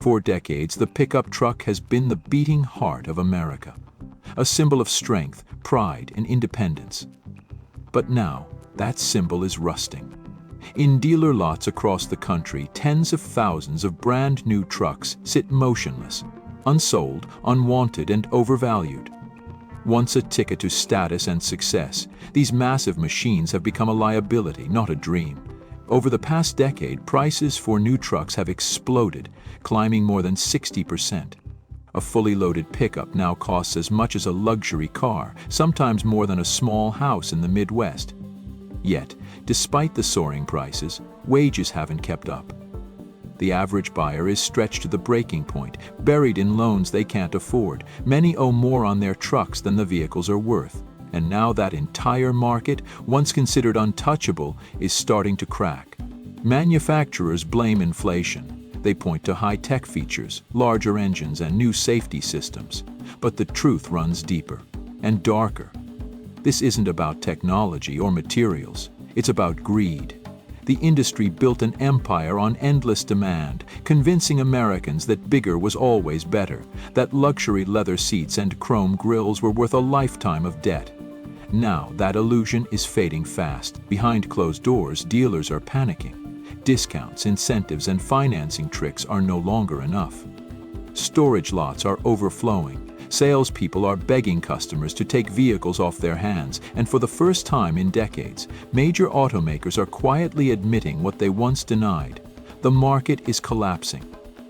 For decades, the pickup truck has been the beating heart of America, a symbol of strength, pride, and independence. But now, that symbol is rusting. In dealer lots across the country, tens of thousands of brand new trucks sit motionless, unsold, unwanted, and overvalued. Once a ticket to status and success, these massive machines have become a liability, not a dream. Over the past decade, prices for new trucks have exploded, climbing more than 60%. A fully loaded pickup now costs as much as a luxury car, sometimes more than a small house in the Midwest. Yet, despite the soaring prices, wages haven't kept up. The average buyer is stretched to the breaking point, buried in loans they can't afford. Many owe more on their trucks than the vehicles are worth. And now that entire market, once considered untouchable, is starting to crack. Manufacturers blame inflation. They point to high-tech features, larger engines, and new safety systems. But the truth runs deeper and darker. This isn't about technology or materials. It's about greed. The industry built an empire on endless demand, convincing Americans that bigger was always better, that luxury leather seats and chrome grills were worth a lifetime of debt. Now that illusion is fading fast. Behind closed doors, dealers are panicking. Discounts, incentives, and financing tricks are no longer enough. Storage lots are overflowing. Salespeople are begging customers to take vehicles off their hands, and for the first time in decades, major automakers are quietly admitting what they once denied. The market is collapsing.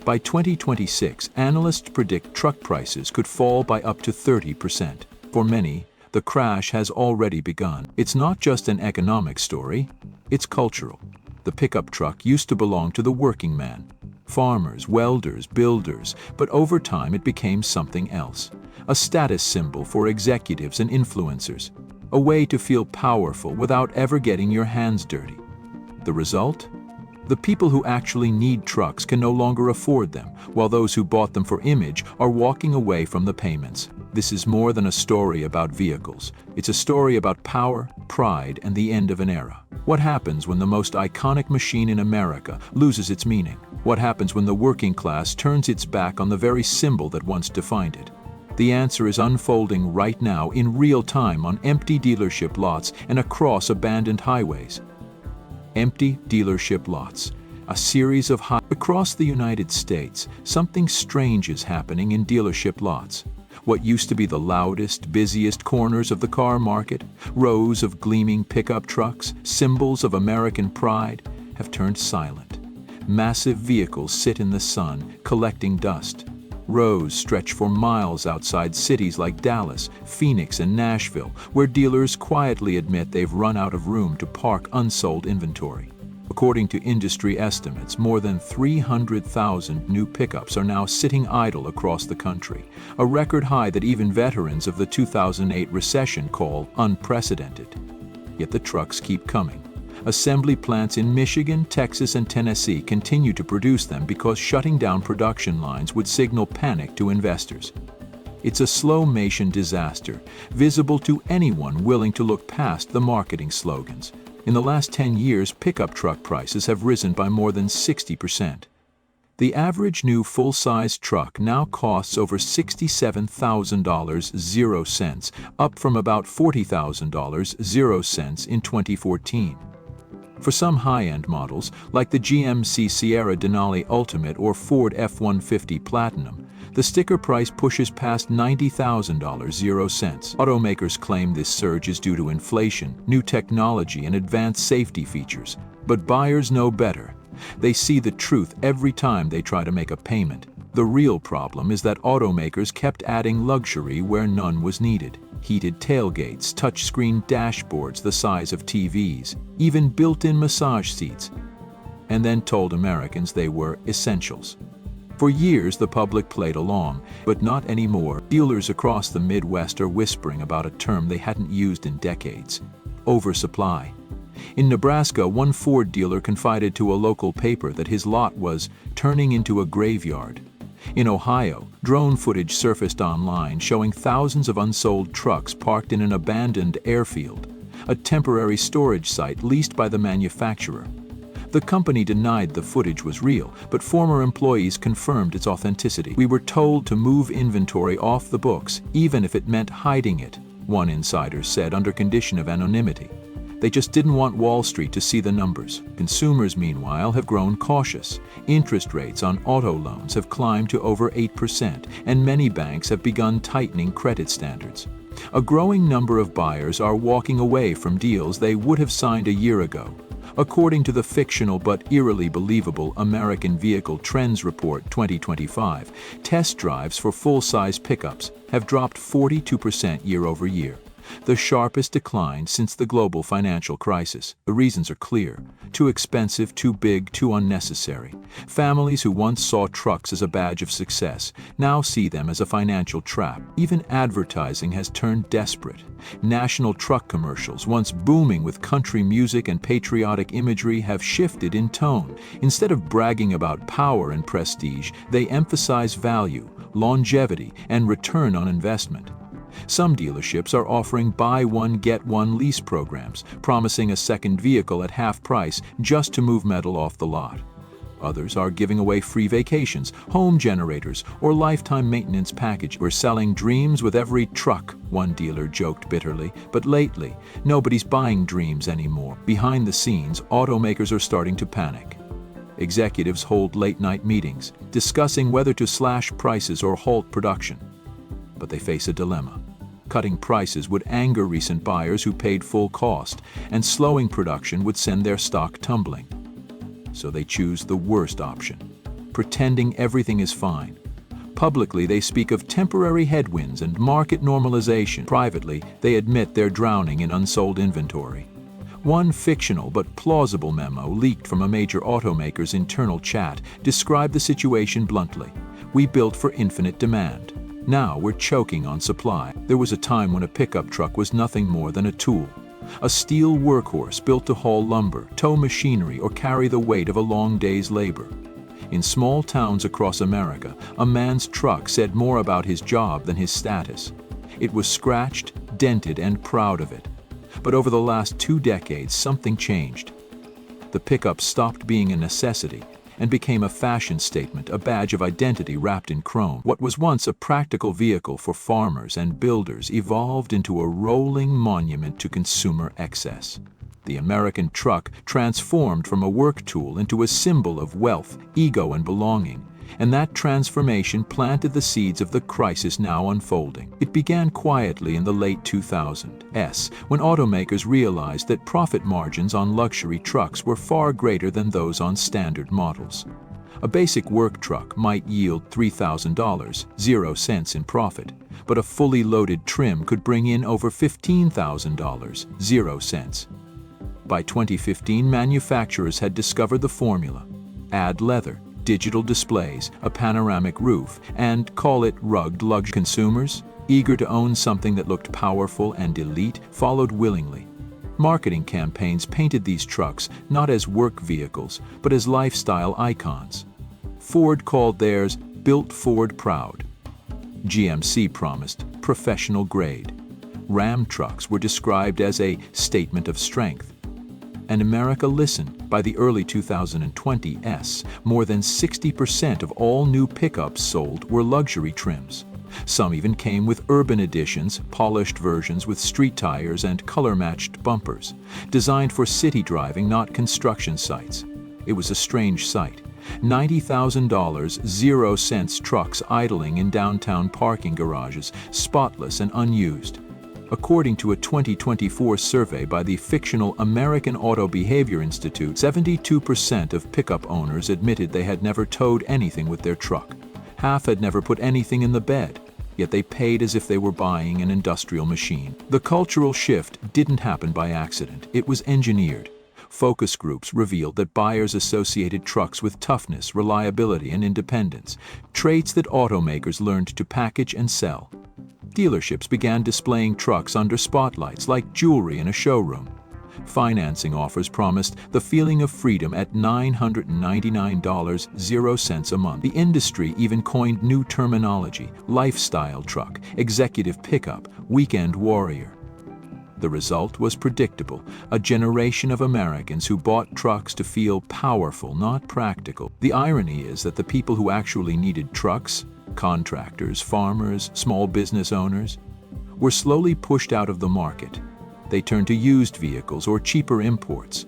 By 2026, analysts predict truck prices could fall by up to 30%. For many, the crash has already begun. It's not just an economic story, it's cultural. The pickup truck used to belong to the working man. Farmers, welders, builders, but over time it became something else. A status symbol for executives and influencers. A way to feel powerful without ever getting your hands dirty. The result? The people who actually need trucks can no longer afford them, while those who bought them for image are walking away from the payments. This is more than a story about vehicles. It's a story about power, pride, and the end of an era. What happens when the most iconic machine in America loses its meaning? What happens when the working class turns its back on the very symbol that once defined it? The answer is unfolding right now in real time on empty dealership lots and across abandoned highways. Empty dealership lots. A series of across the United States, something strange is happening in dealership lots. What used to be the loudest, busiest corners of the car market, rows of gleaming pickup trucks, symbols of American pride, have turned silent. Massive vehicles sit in the sun, collecting dust. Rows stretch for miles outside cities like Dallas, Phoenix, and Nashville, where dealers quietly admit they've run out of room to park unsold inventory. According to industry estimates, more than 300,000 new pickups are now sitting idle across the country, a record high that even veterans of the 2008 recession call unprecedented. Yet the trucks keep coming. Assembly plants in Michigan, Texas, and Tennessee continue to produce them because shutting down production lines would signal panic to investors. It's a slow-motion disaster, visible to anyone willing to look past the marketing slogans. In the last 10 years, pickup truck prices have risen by more than 60%. The average new full-size truck now costs over $67,000, 0 cents, up from about $40,000, 0 cents in 2014. For some high-end models, like the GMC Sierra Denali Ultimate or Ford F-150 Platinum, the sticker price pushes past $90,000, 0 cents. Automakers claim this surge is due to inflation, new technology, and advanced safety features. But buyers know better. They see the truth every time they try to make a payment. The real problem is that automakers kept adding luxury where none was needed. Heated tailgates, touchscreen dashboards the size of TVs, even built-in massage seats, and then told Americans they were essentials. For years, the public played along, but not anymore. Dealers across the Midwest are whispering about a term they hadn't used in decades: oversupply. In Nebraska, one Ford dealer confided to a local paper that his lot was turning into a graveyard. In Ohio, drone footage surfaced online showing thousands of unsold trucks parked in an abandoned airfield, a temporary storage site leased by the manufacturer. The company denied the footage was real, but former employees confirmed its authenticity. "We were told to move inventory off the books, even if it meant hiding it," one insider said under condition of anonymity. They just didn't want Wall Street to see the numbers. Consumers, meanwhile, have grown cautious. Interest rates on auto loans have climbed to over 8%, and many banks have begun tightening credit standards. A growing number of buyers are walking away from deals they would have signed a year ago. According to the fictional but eerily believable American Vehicle Trends Report 2025, test drives for full-size pickups have dropped 42% year over year, the sharpest decline since the global financial crisis. The reasons are clear: too expensive, too big, too unnecessary. Families who once saw trucks as a badge of success now see them as a financial trap. Even advertising has turned desperate. National truck commercials, once booming with country music and patriotic imagery, have shifted in tone. Instead of bragging about power and prestige, they emphasize value, longevity, and return on investment. Some dealerships are offering buy one, get one lease programs, promising a second vehicle at half price just to move metal off the lot. Others are giving away free vacations, home generators, or lifetime maintenance package. "We're selling dreams with every truck," one dealer joked bitterly, but lately, nobody's buying dreams anymore. Behind the scenes, automakers are starting to panic. Executives hold late-night meetings, discussing whether to slash prices or halt production. But they face a dilemma. Cutting prices would anger recent buyers who paid full cost, and slowing production would send their stock tumbling. So they choose the worst option, pretending everything is fine. Publicly, they speak of temporary headwinds and market normalization. Privately, they admit they're drowning in unsold inventory. One fictional but plausible memo leaked from a major automaker's internal chat described the situation bluntly: "We built for infinite demand. Now we're choking on supply." There was a time when a pickup truck was nothing more than a tool. A steel workhorse built to haul lumber, tow machinery, or carry the weight of a long day's labor. In small towns across America, a man's truck said more about his job than his status. It was scratched, dented, and proud of it. But over the last 2 decades, something changed. The pickup stopped being a necessity and became a fashion statement, a badge of identity wrapped in chrome. What was once a practical vehicle for farmers and builders evolved into a rolling monument to consumer excess. The American truck transformed from a work tool into a symbol of wealth, ego, and belonging. And that transformation planted the seeds of the crisis now unfolding. It began quietly in the late 2000s, when automakers realized that profit margins on luxury trucks were far greater than those on standard models. A basic work truck might yield $3,000, 0 cents in profit, but a fully loaded trim could bring in over $15,000, 0 cents. By 2015, manufacturers had discovered the formula: add leather, digital displays, a panoramic roof, and call it rugged luxury. Consumers, eager to own something that looked powerful and elite, followed willingly. Marketing campaigns painted these trucks not as work vehicles, but as lifestyle icons. Ford called theirs "Built Ford Proud." GMC promised professional grade. Ram trucks were described as a statement of strength. And America listened. By the early 2020s, more than 60% of all new pickups sold were luxury trims. Some even came with urban editions, polished versions with street tires and color-matched bumpers, designed for city driving, not construction sites. It was a strange sight. $90,000, 0 cents trucks idling in downtown parking garages, spotless and unused. According to a 2024 survey by the fictional American Auto Behavior Institute, 72% of pickup owners admitted they had never towed anything with their truck. Half had never put anything in the bed, yet they paid as if they were buying an industrial machine. The cultural shift didn't happen by accident. It was engineered. Focus groups revealed that buyers associated trucks with toughness, reliability, and independence, traits that automakers learned to package and sell. Dealerships began displaying trucks under spotlights like jewelry in a showroom. Financing offers promised the feeling of freedom at $999, 0 cents a month. The industry even coined new terminology: lifestyle truck, executive pickup, weekend warrior. The result was predictable: a generation of Americans who bought trucks to feel powerful, not practical. The irony is that the people who actually needed trucks, contractors, farmers, small business owners, were slowly pushed out of the market. They turned to used vehicles or cheaper imports.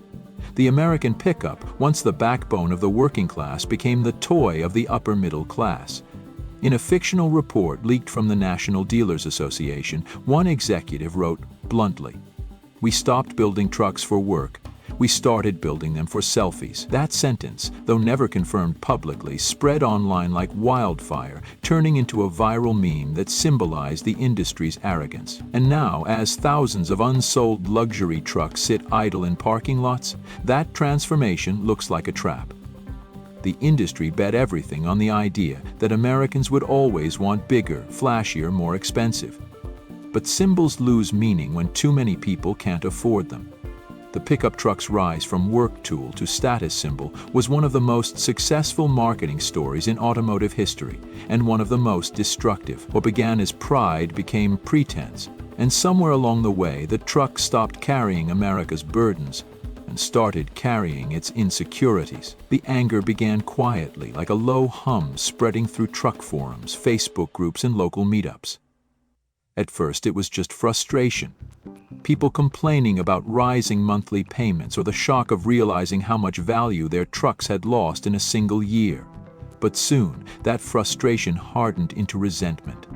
The American pickup, once the backbone of the working class, became the toy of the upper middle class. In a fictional report leaked from the National Dealers Association, one executive wrote bluntly, "We stopped building trucks for work. We started building them for selfies." That sentence, though never confirmed publicly, spread online like wildfire, turning into a viral meme that symbolized the industry's arrogance. And now, as thousands of unsold luxury trucks sit idle in parking lots, that transformation looks like a trap. The industry bet everything on the idea that Americans would always want bigger, flashier, more expensive. But symbols lose meaning when too many people can't afford them. The pickup truck's rise from work tool to status symbol was one of the most successful marketing stories in automotive history, and one of the most destructive. What began as pride became pretense, and somewhere along the way, the truck stopped carrying America's burdens and started carrying its insecurities. The anger began quietly, like a low hum spreading through truck forums, Facebook groups, and local meetups. At first, it was just frustration. People complaining about rising monthly payments or the shock of realizing how much value their trucks had lost in a single year. But soon, that frustration hardened into resentment.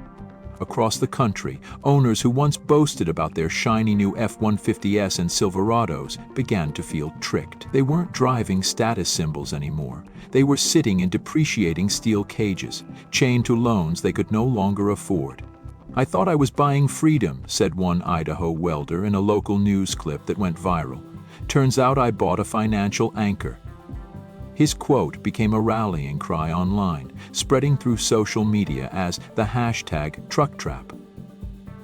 Across the country, owners who once boasted about their shiny new F-150s and Silverados began to feel tricked. They weren't driving status symbols anymore. They were sitting in depreciating steel cages, chained to loans they could no longer afford. "I thought I was buying freedom," said one Idaho welder in a local news clip that went viral. "Turns out I bought a financial anchor." His quote became a rallying cry online, spreading through social media as the hashtag #TruckTrap,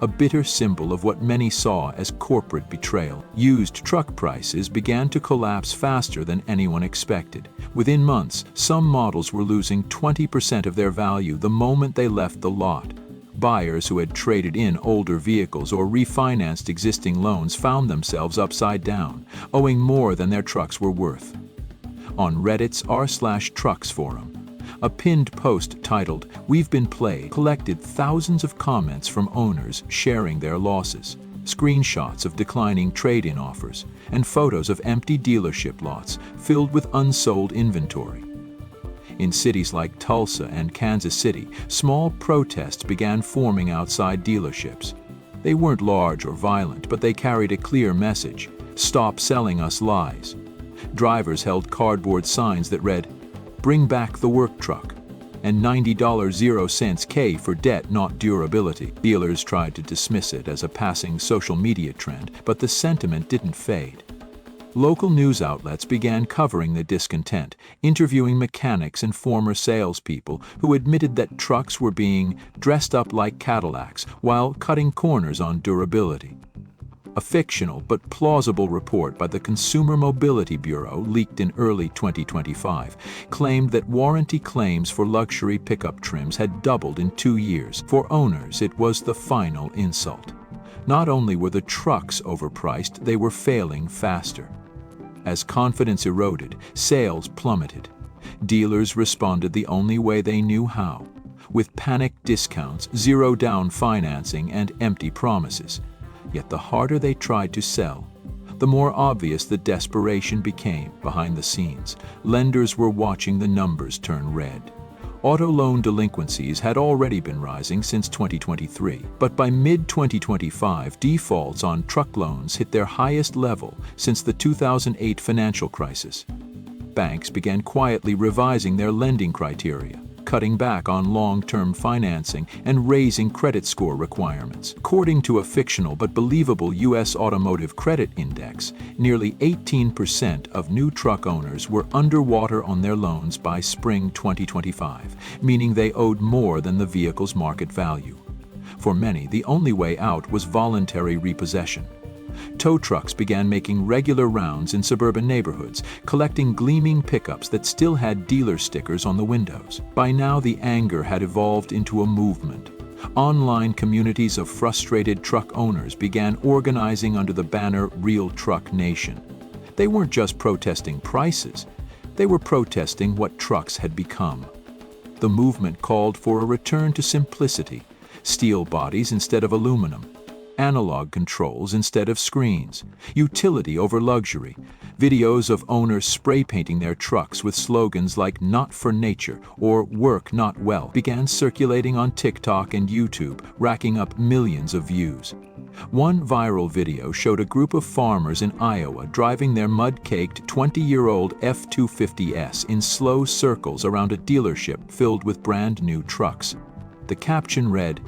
a bitter symbol of what many saw as corporate betrayal. Used truck prices began to collapse faster than anyone expected. Within months, some models were losing 20% of their value the moment they left the lot. Buyers who had traded in older vehicles or refinanced existing loans found themselves upside down, owing more than their trucks were worth. On Reddit's r/trucks forum, a pinned post titled "We've Been Played" collected thousands of comments from owners sharing their losses, screenshots of declining trade-in offers, and photos of empty dealership lots filled with unsold inventory. In cities like Tulsa and Kansas City, small protests began forming outside dealerships. They weren't large or violent, but they carried a clear message: "Stop selling us lies." Drivers held cardboard signs that read, "Bring back the work truck," and $90.00 for debt, not durability. Dealers tried to dismiss it as a passing social media trend, but the sentiment didn't fade. Local news outlets began covering the discontent, interviewing mechanics and former salespeople who admitted that trucks were being dressed up like Cadillacs while cutting corners on durability. A fictional but plausible report by the Consumer Mobility Bureau, leaked in early 2025, claimed that warranty claims for luxury pickup trims had doubled in 2 years. For owners, it was the final insult. Not only were the trucks overpriced, they were failing faster. As confidence eroded, sales plummeted. Dealers responded the only way they knew how, with panic discounts, zero-down financing, and empty promises. Yet the harder they tried to sell, the more obvious the desperation became behind the scenes. Lenders were watching the numbers turn red. Auto loan delinquencies had already been rising since 2023, but by mid-2025, defaults on truck loans hit their highest level since the 2008 financial crisis. Banks began quietly revising their lending criteria, cutting back on long-term financing and raising credit score requirements. According to a fictional but believable U.S. Automotive Credit Index, nearly 18% of new truck owners were underwater on their loans by spring 2025, meaning they owed more than the vehicle's market value. For many, the only way out was voluntary repossession. Tow trucks began making regular rounds in suburban neighborhoods, collecting gleaming pickups that still had dealer stickers on the windows. By now, the anger had evolved into a movement. Online communities of frustrated truck owners began organizing under the banner Real Truck Nation. They weren't just protesting prices, they were protesting what trucks had become. The movement called for a return to simplicity, steel bodies instead of aluminum, analog controls instead of screens, utility over luxury. Videos of owners spray painting their trucks with slogans like "Not for nature" or "Work not well" began circulating on TikTok and YouTube, racking up millions of views. One viral video showed a group of farmers in Iowa driving their mud-caked 20-year-old F-250S in slow circles around a dealership filled with brand-new trucks. The caption read,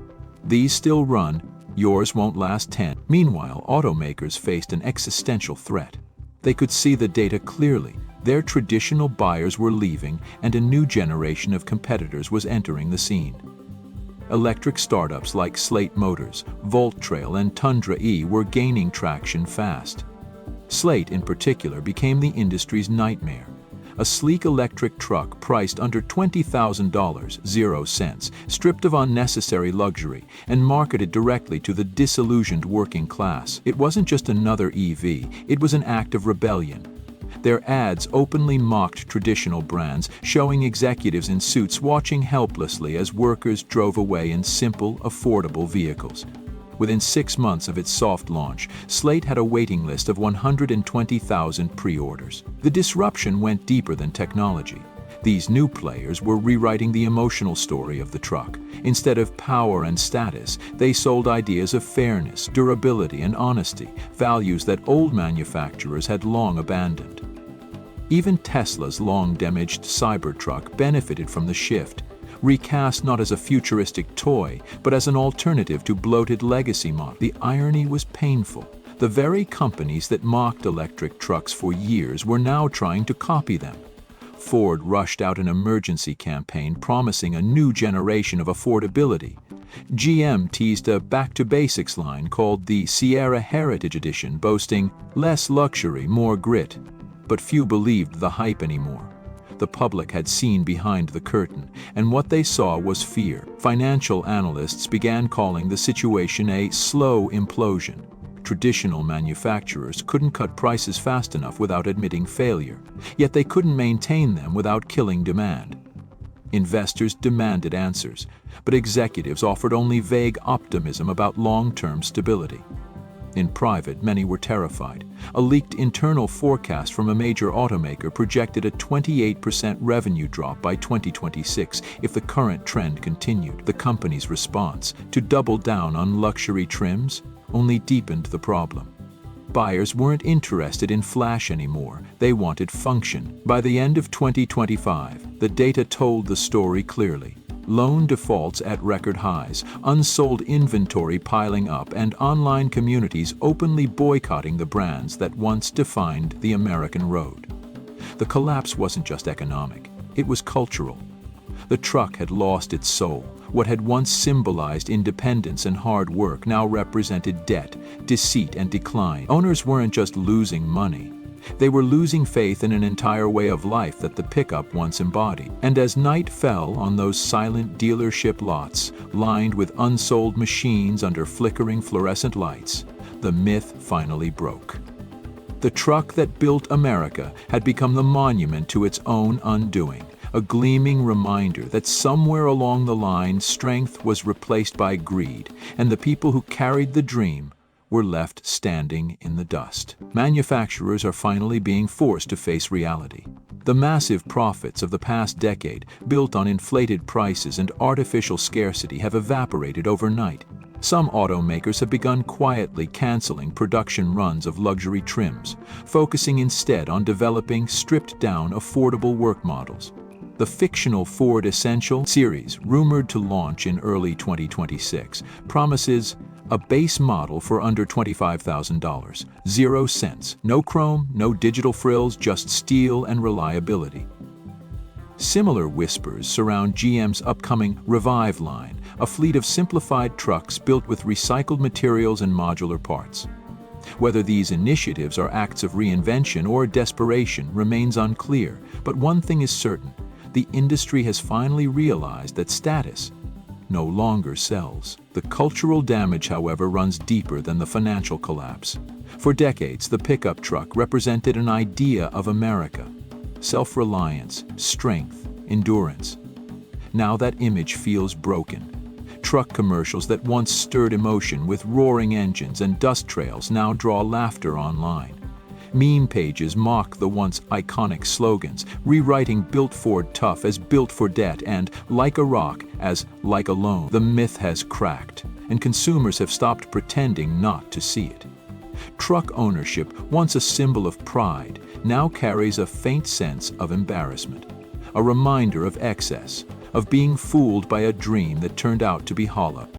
"These still run, yours won't last 10. Meanwhile, automakers faced an existential threat. They could see the data clearly. Their traditional buyers were leaving, and a new generation of competitors was entering the scene. Electric startups like Slate Motors, Voltrail, and Tundra E were gaining traction fast. Slate, in particular, became the industry's nightmare. A sleek electric truck priced under $20,000, 0 cents, stripped of unnecessary luxury, and marketed directly to the disillusioned working class. It wasn't just another EV, it was an act of rebellion. Their ads openly mocked traditional brands, showing executives in suits watching helplessly as workers drove away in simple, affordable vehicles. Within 6 months of its soft launch, Slate had a waiting list of 120,000 pre-orders. The disruption went deeper than technology. These new players were rewriting the emotional story of the truck. Instead of power and status, they sold ideas of fairness, durability, and honesty, values that old manufacturers had long abandoned. Even Tesla's long-damaged Cybertruck benefited from the shift. Recast not as a futuristic toy, but as an alternative to bloated legacy models. The irony was painful. The very companies that mocked electric trucks for years were now trying to copy them. Ford rushed out an emergency campaign promising a new generation of affordability. GM teased a back-to-basics line called the Sierra Heritage Edition, boasting less luxury, more grit. But few believed the hype anymore. The public had seen behind the curtain, and what they saw was fear. Financial analysts began calling the situation a slow implosion. Traditional manufacturers couldn't cut prices fast enough without admitting failure, yet they couldn't maintain them without killing demand. Investors demanded answers, but executives offered only vague optimism about long-term stability. In private, many were terrified. A leaked internal forecast from a major automaker projected a 28% revenue drop by 2026 if the current trend continued. The company's response, to double down on luxury trims, only deepened the problem. Buyers weren't interested in flash anymore, they wanted function. By the end of 2025, the data told the story clearly. Loan defaults at record highs, unsold inventory piling up, and online communities openly boycotting the brands that once defined the American road. The collapse wasn't just economic, it was cultural. The truck had lost its soul. What had once symbolized independence and hard work now represented debt, deceit, and decline. Owners weren't just losing money. They were losing faith in an entire way of life that the pickup once embodied. And as night fell on those silent dealership lots, lined with unsold machines under flickering fluorescent lights, the myth finally broke. The truck that built America had become the monument to its own undoing, a gleaming reminder that somewhere along the line strength was replaced by greed, and the people who carried the dream were left standing in the dust. Manufacturers are finally being forced to face reality. The massive profits of the past decade, built on inflated prices and artificial scarcity, have evaporated overnight. Some automakers have begun quietly canceling production runs of luxury trims, focusing instead on developing stripped-down, affordable work models. The fictional Ford Essential series, rumored to launch in early 2026, promises a base model for under $25,000, 0 cents, no chrome, no digital frills, just steel and reliability. Similar whispers surround GM's upcoming Revive line, a fleet of simplified trucks built with recycled materials and modular parts. Whether these initiatives are acts of reinvention or desperation remains unclear, but one thing is certain: the industry has finally realized that status no longer sells. The cultural damage, however, runs deeper than the financial collapse. For decades, the pickup truck represented an idea of America: self-reliance, strength, endurance. Now that image feels broken. Truck commercials that once stirred emotion with roaring engines and dust trails now draw laughter online. Meme pages mock the once iconic slogans, rewriting "Built Ford Tough" as "Built for Debt" and "Like a Rock" as "Like a Loan." The myth has cracked, and consumers have stopped pretending not to see it. Truck ownership, once a symbol of pride, now carries a faint sense of embarrassment, a reminder of excess, of being fooled by a dream that turned out to be hollow.